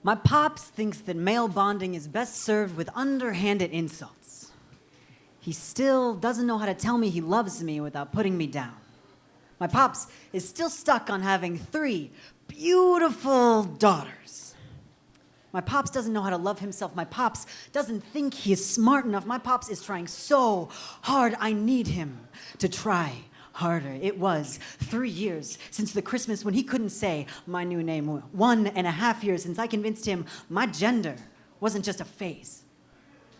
My pops thinks that male bonding is best served with underhanded insults. He still doesn't know how to tell me he loves me without putting me down. My pops is still stuck on having 3 beautiful daughters. My pops doesn't know how to love himself. My pops doesn't think he is smart enough. My pops is trying so hard. I need him to try harder. It was 3 years since the Christmas when he couldn't say my new name. 1.5 years since I convinced him my gender wasn't just a phase.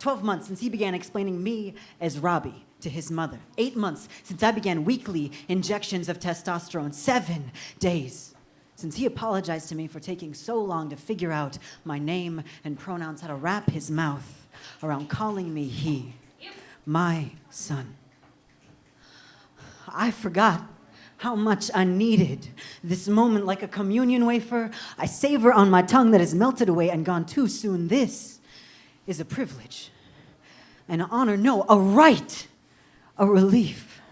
12 months since he began explaining me as Robbie to his mother. 8 months since I began weekly injections of testosterone. 7 days since he apologized to me for taking so long to figure out my name and pronouns, how to wrap his mouth around calling me he, my son. I forgot how much I needed this moment like a communion wafer. I savor on my tongue that has melted away and gone too soon. This is a privilege, an honor, no, a right, a relief.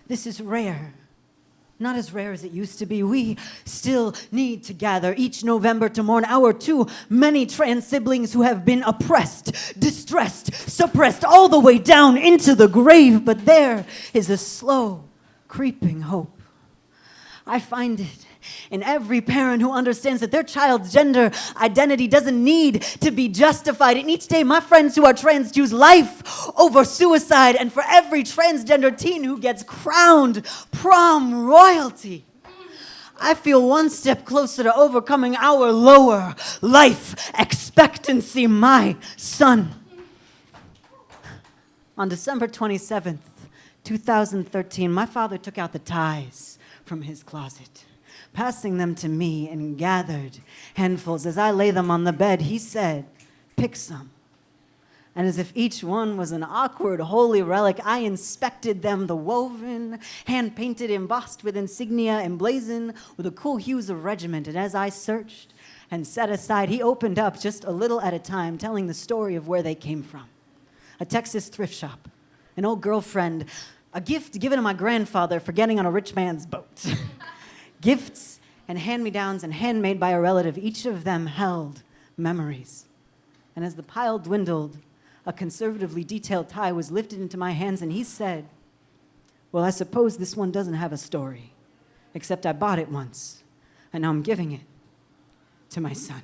This is rare. Not as rare as it used to be. We still need to gather each November to mourn our too many trans siblings who have been oppressed, distressed, suppressed all the way down into the grave. But there is a slow, creeping hope. I find it in every parent who understands that their child's gender identity doesn't need to be justified. In each day, my friends who are trans choose life over suicide. And for every transgender teen who gets crowned prom royalty, I feel one step closer to overcoming our lower life expectancy, my son. On December 27th, 2013, my father took out the ties from his closet, passing them to me in gathered handfuls. As I lay them on the bed, he said, "Pick some." And as if each one was an awkward holy relic, I inspected them, the woven, hand-painted, embossed with insignia, emblazoned with the cool hues of regiment. And as I searched and set aside, he opened up just a little at a time, telling the story of where they came from. A Texas thrift shop, an old girlfriend, a gift given to my grandfather for getting on a rich man's boat. Gifts and hand-me-downs and handmade by a relative, each of them held memories. And as the pile dwindled, a conservatively detailed tie was lifted into my hands, and he said, "Well, I suppose this one doesn't have a story, except I bought it once, and now I'm giving it to my son."